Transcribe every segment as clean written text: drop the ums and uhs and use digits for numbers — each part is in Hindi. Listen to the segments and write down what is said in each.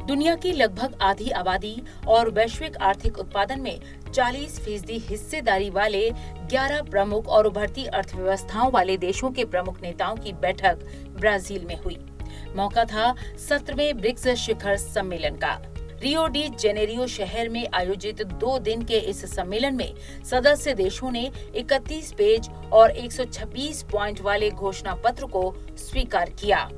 दुनिया की लगभग आधी आबादी और वैश्विक आर्थिक उत्पादन में 40% हिस्सेदारी वाले 11 प्रमुख और उभरती अर्थव्यवस्थाओं वाले देशों के प्रमुख नेताओं की बैठक ब्राजील में हुई। मौका था 17वें ब्रिक्स शिखर सम्मेलन का। रियो डी जेनेरियो शहर में आयोजित 2 दिन के इस सम्मेलन में सदस्य देशों ने 31 पेज और 126 पॉइंट वाले घोषणा पत्र को स्वीकार किया।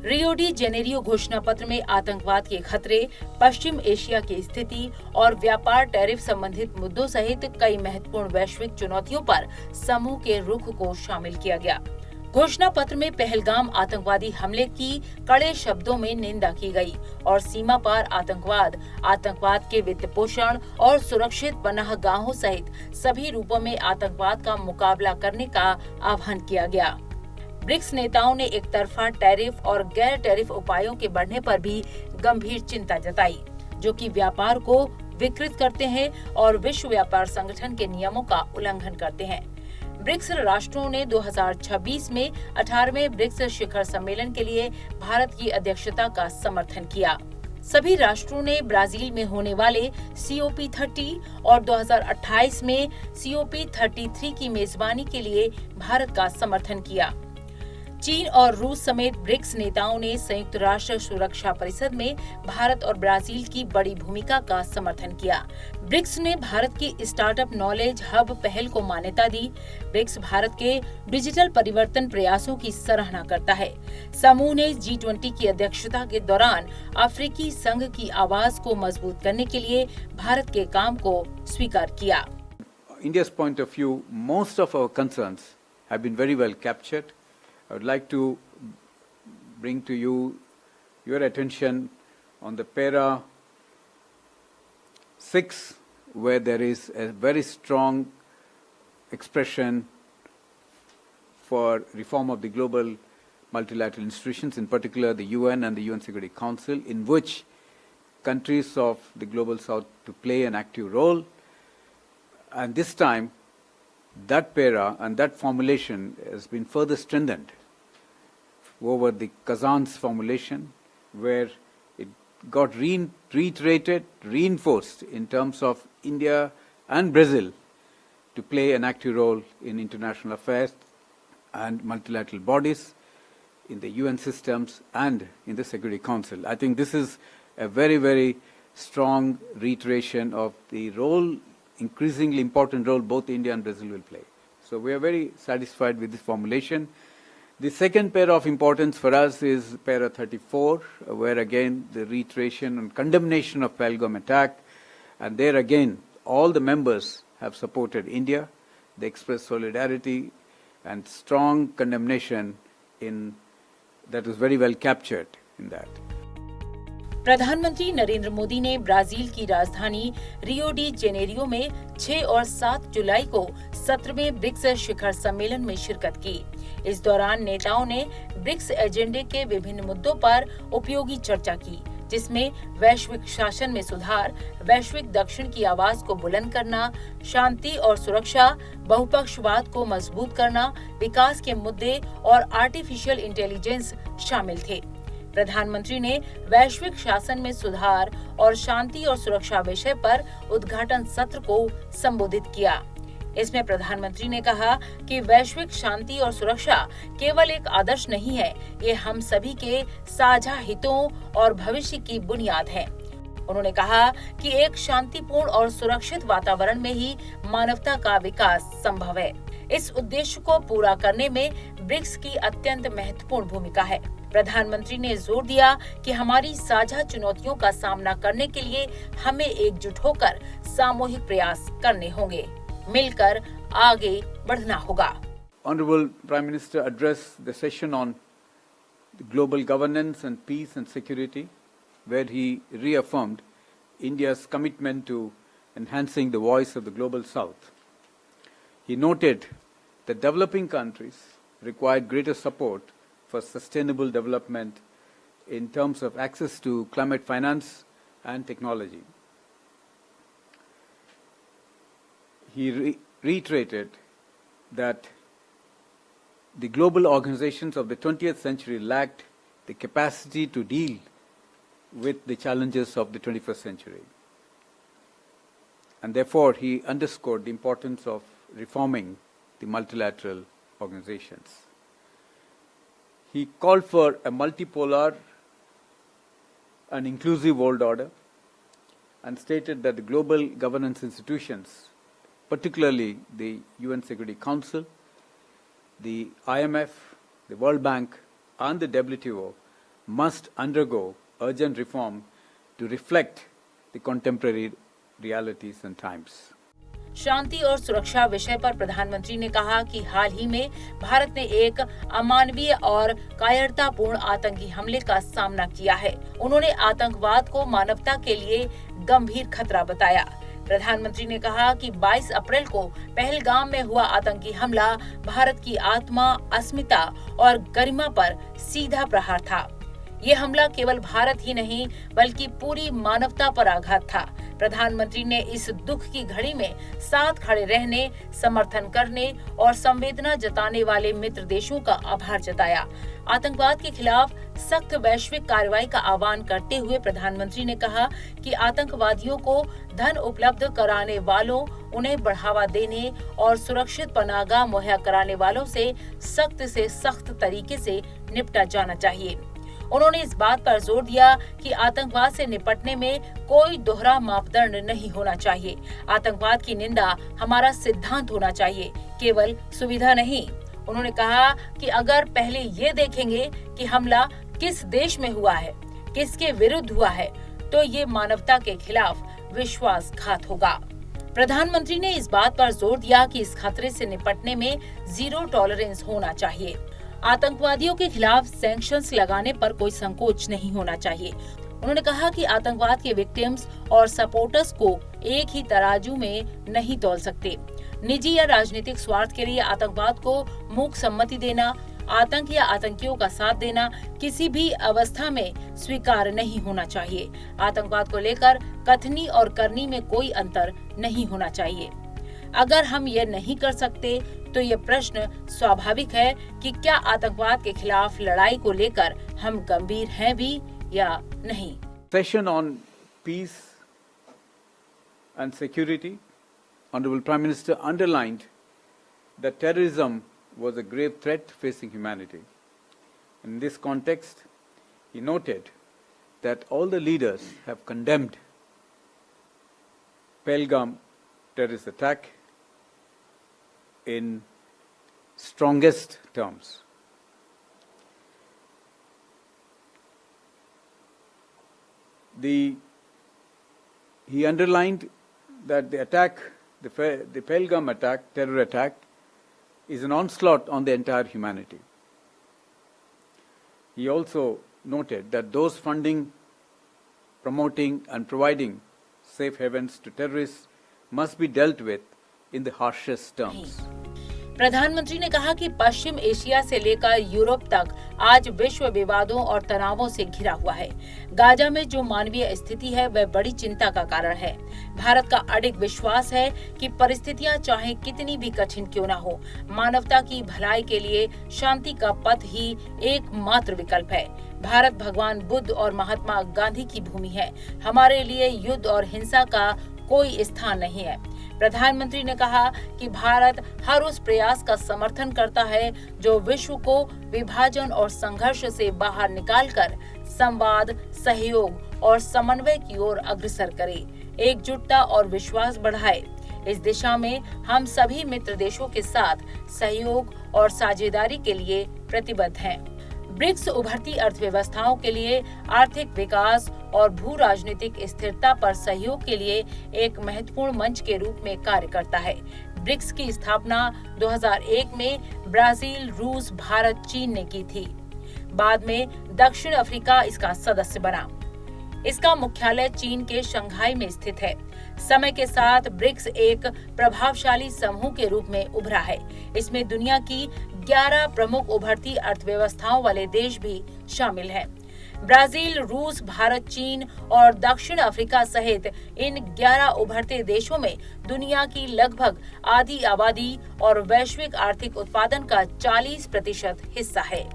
रियो डी जेनेरियो घोषणा पत्र में आतंकवाद के खतरे, पश्चिम एशिया की स्थिति और व्यापार टैरिफ संबंधित मुद्दों सहित कई महत्वपूर्ण वैश्विक चुनौतियों पर समूह के रुख को शामिल किया गया। घोषणा पत्र में पहलगाम आतंकवादी हमले की कड़े शब्दों में निंदा की गई और सीमा पार आतंकवाद, आतंकवाद के वित्त पोषण और सुरक्षित पनाहगाहों सहित सभी रूपों में आतंकवाद का मुकाबला करने का आह्वान किया गया। ब्रिक्स नेताओं ने एक तरफा टैरिफ और गैर टैरिफ उपायों के बढ़ने पर भी गंभीर चिंता जताई, जो कि व्यापार को विकृत करते हैं और विश्व व्यापार संगठन के नियमों का उल्लंघन करते हैं। ब्रिक्स राष्ट्रों ने 2026 में 18वें ब्रिक्स शिखर सम्मेलन के लिए भारत की अध्यक्षता का समर्थन किया। सभी राष्ट्रों ने ब्राजील में होने वाले COP30 और 2028 में COP33 की मेजबानी के लिए भारत का समर्थन किया। चीन और रूस समेत ब्रिक्स नेताओं ने संयुक्त राष्ट्र सुरक्षा परिषद में भारत और ब्राजील की बड़ी भूमिका का समर्थन किया। ब्रिक्स ने भारत की स्टार्टअप नॉलेज हब पहल को मान्यता दी। ब्रिक्स भारत के डिजिटल परिवर्तन प्रयासों की सराहना करता है। समूह ने G20 की अध्यक्षता के दौरान अफ्रीकी संघ की आवाज को मजबूत करने के लिए भारत के काम को स्वीकार किया। India's point of view, most of our concerns have been very well captured. I would like to bring to you your attention on the para 6, where there is a very strong expression for reform of the global multilateral institutions, in particular the UN and the UN Security Council, in which countries of the global south to play an active role. And this time, that para and that formulation has been further strengthened over the Kazan's formulation, where it got reiterated, reinforced in terms of India and Brazil to play an active role in international affairs and multilateral bodies, in the UN systems and in the Security Council. I think this is a very, very strong reiteration of the role, increasingly important role both India and Brazil will play. So we are very satisfied with this formulation. The second pair of importance for us is para 34, where again the reiteration and condemnation of Pahalgam attack, and there again all the members have supported India. They expressed solidarity and strong condemnation in that was very well captured in that. प्रधानमंत्री नरेंद्र मोदी ने ब्राजील की राजधानी रियो डी जेनेरियो में 6 और 7 जुलाई को 17वें ब्रिक्स शिखर सम्मेलन में शिरकत की। इस दौरान नेताओं ने ब्रिक्स एजेंडे के विभिन्न मुद्दों पर उपयोगी चर्चा की, जिसमें वैश्विक शासन में सुधार, वैश्विक दक्षिण की आवाज को बुलंद करना, शांति और सुरक्षा, बहुपक्षवाद को मजबूत करना, विकास के मुद्दे और आर्टिफिशियल इंटेलिजेंस शामिल थे। प्रधानमंत्री ने वैश्विक शासन में सुधार और शांति और सुरक्षा विषय पर उद्घाटन सत्र को संबोधित किया। इसमें प्रधानमंत्री ने कहा कि वैश्विक शांति और सुरक्षा केवल एक आदर्श नहीं है, ये हम सभी के साझा हितों और भविष्य की बुनियाद है। उन्होंने कहा कि एक शांतिपूर्ण और सुरक्षित वातावरण में ही मानवता का विकास संभव है। इस उद्देश्य को पूरा करने में ब्रिक्स की अत्यंत महत्वपूर्ण भूमिका है। प्रधानमंत्री ने जोर दिया कि हमारी साझा चुनौतियों का सामना करने के लिए हमें एकजुट होकर सामूहिक प्रयास करने होंगे, मिलकर आगे बढ़ना होगा। Honorable Prime Minister addressed the session on the global governance and peace and security, where he reaffirmed India's commitment to enhancing the voice of the global south. He noted that developing countries require greater support for sustainable development in terms of access to climate finance and technology. He reiterated that the global organizations of the 20th century lacked the capacity to deal with the challenges of the 21st century. And therefore, he underscored the importance of reforming the multilateral organizations. He called for a multipolar and inclusive world order and stated that the global governance institutions, particularly the UN Security Council, the IMF, the World Bank, and the WTO, must undergo urgent reform to reflect the contemporary realities and times. शांति और सुरक्षा विषय पर प्रधानमंत्री ने कहा कि हाल ही में भारत ने एक अमानवीय और कायरतापूर्ण आतंकी हमले का सामना किया है। उन्होंने आतंकवाद को मानवता के लिए गंभीर खतरा बताया। प्रधानमंत्री ने कहा कि 22 अप्रैल को पहलगाम में हुआ आतंकी हमला भारत की आत्मा, अस्मिता और गरिमा पर सीधा प्रहार था। ये हमला केवल भारत ही नहीं बल्कि पूरी मानवता पर आघात था। प्रधानमंत्री ने इस दुख की घड़ी में साथ खड़े रहने, समर्थन करने और संवेदना जताने वाले मित्र देशों का आभार जताया। आतंकवाद के खिलाफ सख्त वैश्विक कार्रवाई का आह्वान करते हुए प्रधानमंत्री ने कहा कि आतंकवादियों को धन उपलब्ध कराने वालों, उन्हें बढ़ावा देने और सुरक्षित पनाहगाह मुहैया कराने वालों से सख्त तरीके से निपटा जाना चाहिए। उन्होंने इस बात पर जोर दिया कि आतंकवाद से निपटने में कोई दोहरा मापदंड नहीं होना चाहिए। आतंकवाद की निंदा हमारा सिद्धांत होना चाहिए, केवल सुविधा नहीं। उन्होंने कहा कि अगर पहले ये देखेंगे कि हमला किस देश में हुआ है, किसके विरुद्ध हुआ है, तो ये मानवता के खिलाफ विश्वासघात होगा। प्रधानमंत्री ने इस बात पर जोर दिया कि इस खतरे से निपटने में जीरो टॉलरेंस होना चाहिए। आतंकवादियों के खिलाफ सैंक्शंस लगाने पर कोई संकोच नहीं होना चाहिए। उन्होंने कहा कि आतंकवाद के विक्टिम्स और सपोर्टर्स को एक ही तराजू में नहीं तौल सकते। निजी या राजनीतिक स्वार्थ के लिए आतंकवाद को मूक सम्मति देना, आतंक या आतंकियों का साथ देना किसी भी अवस्था में स्वीकार नहीं होना चाहिए। आतंकवाद को लेकर कथनी और करनी में कोई अंतर नहीं होना चाहिए। अगर हम ये नहीं कर सकते तो ये प्रश्न स्वाभाविक है कि क्या आतंकवाद के खिलाफ लड़ाई को लेकर हम गंभीर हैं भी या नहीं। Session on peace and security, Honorable Prime Minister underlined that terrorism was a grave threat facing humanity. In this context, he noted that all the leaders have condemned Pahalgam terrorist attack in strongest terms. He underlined that the attack, the Pahalgam attack, terror attack, is an onslaught on the entire humanity. He also noted that those funding, promoting and providing safe havens to terrorists must be dealt with in the harshest terms. प्रधानमंत्री ने कहा कि पश्चिम एशिया से लेकर यूरोप तक आज विश्व विवादों और तनावों से घिरा हुआ है। गाजा में जो मानवीय स्थिति है वह बड़ी चिंता का कारण है। भारत का अडिग विश्वास है कि परिस्थितियां चाहे कितनी भी कठिन क्यों न हो, मानवता की भलाई के लिए शांति का पथ ही एकमात्र विकल्प है। भारत भगवान बुद्ध और महात्मा गांधी की भूमि है। हमारे लिए युद्ध और हिंसा का कोई स्थान नहीं है। प्रधानमंत्री ने कहा कि भारत हर उस प्रयास का समर्थन करता है जो विश्व को विभाजन और संघर्ष से बाहर निकालकर संवाद, सहयोग और समन्वय की ओर अग्रसर करे, एकजुटता और विश्वास बढ़ाए। इस दिशा में हम सभी मित्र देशों के साथ सहयोग और साझेदारी के लिए प्रतिबद्ध हैं। ब्रिक्स उभरती अर्थव्यवस्थाओं के लिए आर्थिक विकास और भू राजनीतिक स्थिरता पर सहयोग के लिए एक महत्वपूर्ण मंच के रूप में कार्य करता है। ब्रिक्स की स्थापना 2001 में ब्राजील, रूस, भारत, चीन ने की थी। बाद में दक्षिण अफ्रीका इसका सदस्य बना। इसका मुख्यालय चीन के शंघाई में स्थित है। समय के साथ ब्रिक्स एक प्रभावशाली समूह के रूप में उभरा है। इसमें दुनिया की 11 प्रमुख उभरती अर्थव्यवस्थाओं वाले देश भी शामिल हैं। ब्राजील, रूस, भारत, चीन और दक्षिण अफ्रीका सहित इन 11 उभरते देशों में दुनिया की लगभग आधी आबादी और वैश्विक आर्थिक उत्पादन का 40% हिस्सा है।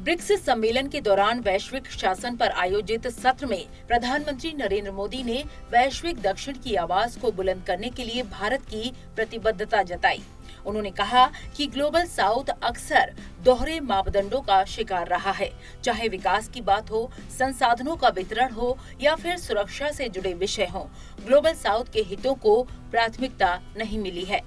ब्रिक्स सम्मेलन के दौरान वैश्विक शासन पर आयोजित सत्र में प्रधानमंत्री नरेंद्र मोदी ने वैश्विक दक्षिण की आवाज को बुलंद करने के लिए भारत की प्रतिबद्धता जताई। उन्होंने कहा कि ग्लोबल साउथ अक्सर दोहरे मापदंडों का शिकार रहा है, चाहे विकास की बात हो, संसाधनों का वितरण हो या फिर सुरक्षा से जुड़े विषय हो, ग्लोबल साउथ के हितों को प्राथमिकता नहीं मिली है।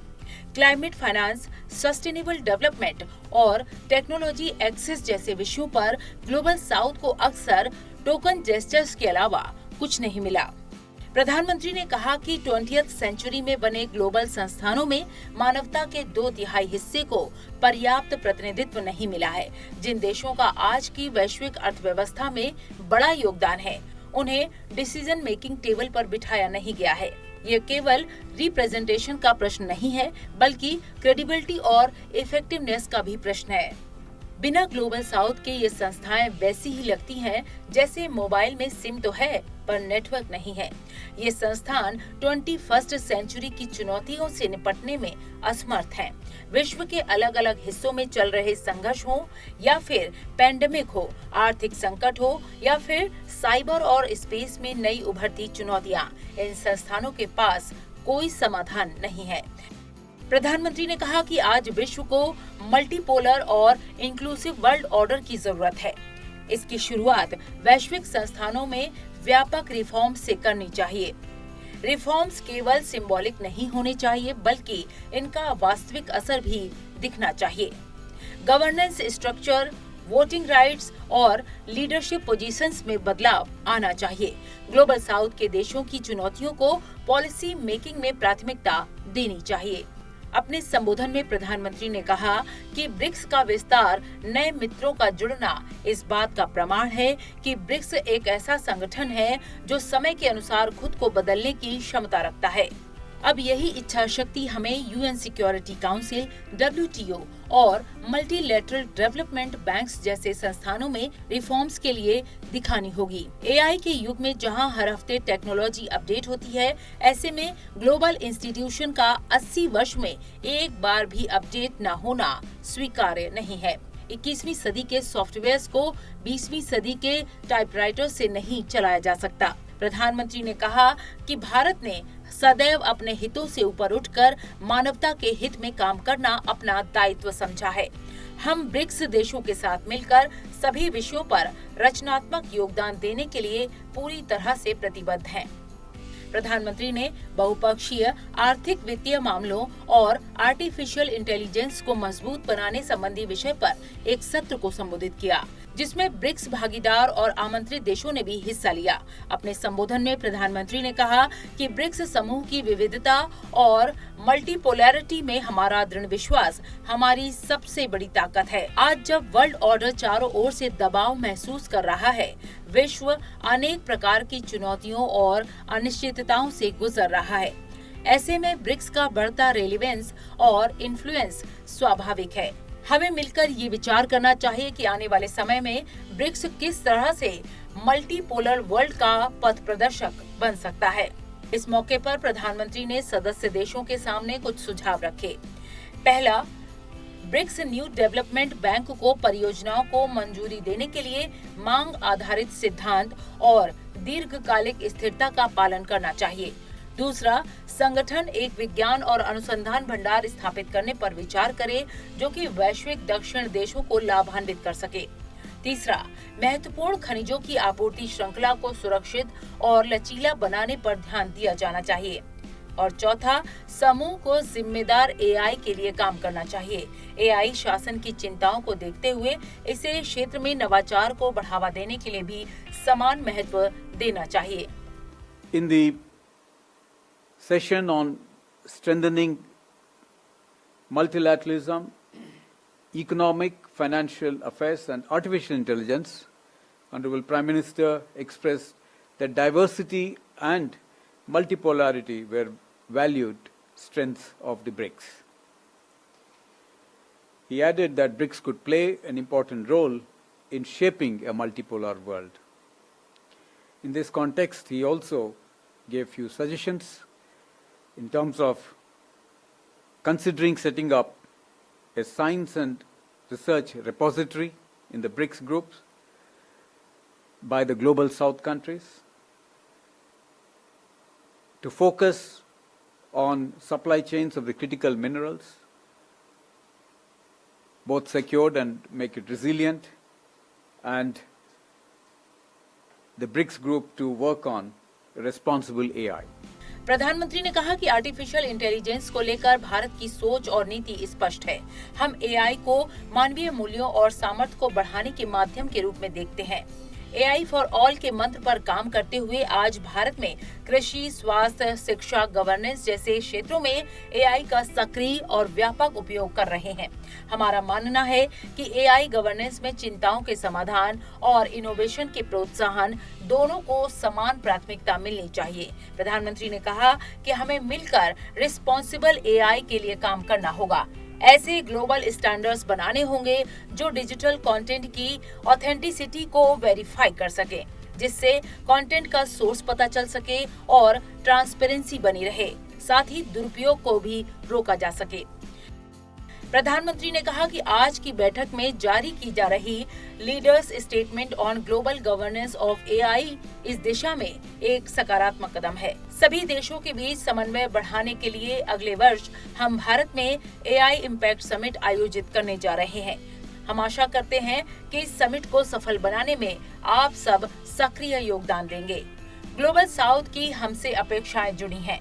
क्लाइमेट फाइनेंस, सस्टेनेबल डेवलपमेंट और टेक्नोलॉजी एक्सेस जैसे विषयों पर ग्लोबल साउथ को अक्सर टोकन जेस्चर्स के अलावा कुछ नहीं मिला। प्रधानमंत्री ने कहा कि 20th सेंचुरी में बने ग्लोबल संस्थानों में मानवता के 2/3 हिस्से को पर्याप्त प्रतिनिधित्व नहीं मिला है। जिन देशों का आज की वैश्विक अर्थव्यवस्था में बड़ा योगदान है, उन्हें डिसीजन मेकिंग टेबल पर बिठाया नहीं गया है। ये केवल रिप्रेजेंटेशन का प्रश्न नहीं है, बल्कि क्रेडिबिलिटी और इफेक्टिवनेस का भी प्रश्न है। बिना ग्लोबल साउथ के ये संस्थाएं वैसी ही लगती हैं जैसे मोबाइल में सिम तो है पर नेटवर्क नहीं है। ये संस्थान 21st सेंचुरी की चुनौतियों से निपटने में असमर्थ हैं। विश्व के अलग अलग हिस्सों में चल रहे संघर्ष हो या फिर पैंडेमिक हो, आर्थिक संकट हो या फिर साइबर और स्पेस में नई उभरती चुनौतियां, इन संस्थानों के पास कोई समाधान नहीं है। प्रधानमंत्री ने कहा कि आज विश्व को मल्टीपोलर और इंक्लूसिव वर्ल्ड ऑर्डर की जरूरत है। इसकी शुरुआत वैश्विक संस्थानों में व्यापक रिफॉर्म से करनी चाहिए। रिफॉर्म्स केवल सिंबॉलिक नहीं होने चाहिए, बल्कि इनका वास्तविक असर भी दिखना चाहिए। गवर्नेंस स्ट्रक्चर, वोटिंग राइट्स और लीडरशिप पोजीशंस में बदलाव आना चाहिए। ग्लोबल साउथ के देशों की चुनौतियों को पॉलिसी मेकिंग में प्राथमिकता देनी चाहिए। अपने संबोधन में प्रधानमंत्री ने कहा कि ब्रिक्स का विस्तार, नए मित्रों का जुड़ना इस बात का प्रमाण है कि ब्रिक्स एक ऐसा संगठन है जो समय के अनुसार खुद को बदलने की क्षमता रखता है। अब यही इच्छा शक्ति हमें यूएन सिक्योरिटी काउंसिल, WTO और मल्टीलैटरल डेवलपमेंट बैंक्स जैसे संस्थानों में रिफॉर्म्स के लिए दिखानी होगी। AI के युग में जहां हर हफ्ते टेक्नोलॉजी अपडेट होती है, ऐसे में ग्लोबल इंस्टीट्यूशन का 80 वर्ष में एक बार भी अपडेट न होना स्वीकार्य नहीं है। 21वीं सदी के सॉफ्टवेयर्स को 20वीं सदी के टाइपराइटर से नहीं चलाया जा सकता। प्रधानमंत्री ने कहा कि भारत ने सदैव अपने हितों से ऊपर उठकर मानवता के हित में काम करना अपना दायित्व समझा है। हम ब्रिक्स देशों के साथ मिलकर सभी विषयों पर रचनात्मक योगदान देने के लिए पूरी तरह से प्रतिबद्ध हैं। प्रधानमंत्री ने बहुपक्षीय आर्थिक वित्तीय मामलों और आर्टिफिशियल इंटेलिजेंस को मजबूत बनाने संबंधी विषय पर एक सत्र को संबोधित किया, जिसमें ब्रिक्स भागीदार और आमंत्रित देशों ने भी हिस्सा लिया। अपने संबोधन में प्रधानमंत्री ने कहा कि ब्रिक्स समूह की विविधता और मल्टीपोलैरिटी में हमारा दृढ़ विश्वास हमारी सबसे बड़ी ताकत है। आज जब वर्ल्ड ऑर्डर चारों ओर से दबाव महसूस कर रहा है, विश्व अनेक प्रकार की चुनौतियों और अनिश्चितताओं से गुजर रहा है। ऐसे में ब्रिक्स का बढ़ता रेलेवेंस और इन्फ्लुएंस स्वाभाविक है। हमें मिलकर ये विचार करना चाहिए कि आने वाले समय में ब्रिक्स किस तरह से मल्टीपोलर वर्ल्ड का पथ प्रदर्शक बन सकता है। इस मौके पर प्रधानमंत्री ने सदस्य देशों के सामने कुछ सुझाव रखे। पहला, ब्रिक्स न्यू डेवलपमेंट बैंक को परियोजनाओं को मंजूरी देने के लिए मांग आधारित सिद्धांत और दीर्घकालिक स्थिरता का पालन करना चाहिए। दूसरा, संगठन एक विज्ञान और अनुसंधान भंडार स्थापित करने पर विचार करे जो कि वैश्विक दक्षिण देशों को लाभान्वित कर सके। तीसरा, महत्वपूर्ण खनिजों की आपूर्ति श्रृंखला को सुरक्षित और लचीला बनाने पर ध्यान दिया जाना चाहिए। और चौथा, समूह को जिम्मेदार AI के लिए काम करना चाहिए। AI शासन की चिंताओं को देखते हुए इसे क्षेत्र में नवाचार को बढ़ावा देने के लिए भी समान महत्व देना चाहिए। In the session on strengthening multilateralism, economic, financial affairs and artificial intelligence, Honorable Prime Minister expressed that diversity and multipolarity were valued strengths of the BRICS. He added that BRICS could play an important role in shaping a multipolar world. In this context, he also gave few suggestions in terms of considering setting up a science and research repository in the BRICS group by the Global South countries to focus on supply chains of the critical minerals, both secured and make it resilient, and the BRICS group to work on responsible AI. प्रधानमंत्री ने कहा कि आर्टिफिशियल इंटेलिजेंस को लेकर भारत की सोच और नीति स्पष्ट है। हम एआई को मानवीय मूल्यों और सामर्थ्य को बढ़ाने के माध्यम के रूप में देखते हैं। एआई फॉर ऑल के मंत्र पर काम करते हुए आज भारत में कृषि, स्वास्थ्य, शिक्षा, गवर्नेंस जैसे क्षेत्रों में एआई का सक्रिय और व्यापक उपयोग कर रहे हैं। हमारा मानना है कि एआई गवर्नेंस में चिंताओं के समाधान और इनोवेशन के प्रोत्साहन दोनों को समान प्राथमिकता मिलनी चाहिए। प्रधानमंत्री ने कहा कि हमें मिलकर रिस्पॉन्सिबल एआई के लिए काम करना होगा। ऐसे ग्लोबल स्टैंडर्ड्स बनाने होंगे जो डिजिटल कंटेंट की ऑथेंटिसिटी को वेरीफाई कर सके, जिससे कंटेंट का सोर्स पता चल सके और ट्रांसपेरेंसी बनी रहे, साथ ही दुरुपयोग को भी रोका जा सके। प्रधानमंत्री ने कहा कि आज की बैठक में जारी की जा रही leaders statement on global governance of AI इस दिशा में एक सकारात्मक कदम है। सभी देशों के बीच समन्वय बढ़ाने के लिए अगले वर्ष हम भारत में एआई इम्पैक्ट समिट आयोजित करने जा रहे हैं। हम आशा करते हैं कि इस समिट को सफल बनाने में आप सब सक्रिय योगदान देंगे। ग्लोबल साउथ की हमसे अपेक्षाएं जुड़ी हैं।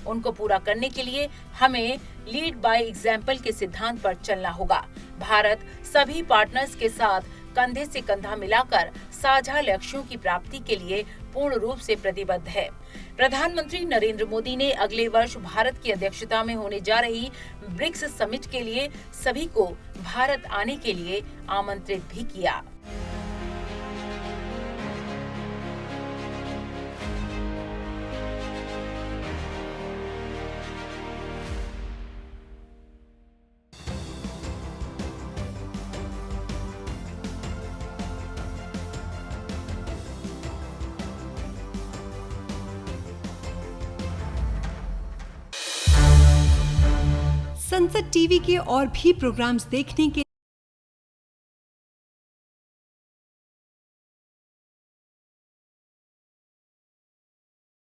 उनको पूरा करने के लिए हमें लीड बाय एग्जाम्पल के सिद्धांत पर चलना होगा। भारत सभी पार्टनर्स के साथ कंधे से कंधा मिलाकर साझा लक्ष्यों की प्राप्ति के लिए पूर्ण रूप से प्रतिबद्ध है। प्रधानमंत्री नरेंद्र मोदी ने अगले वर्ष भारत की अध्यक्षता में होने जा रही ब्रिक्स समिट के लिए सभी को भारत आने के लिए आमंत्रित भी किया। संसद टीवी के और भी प्रोग्राम्स देखने के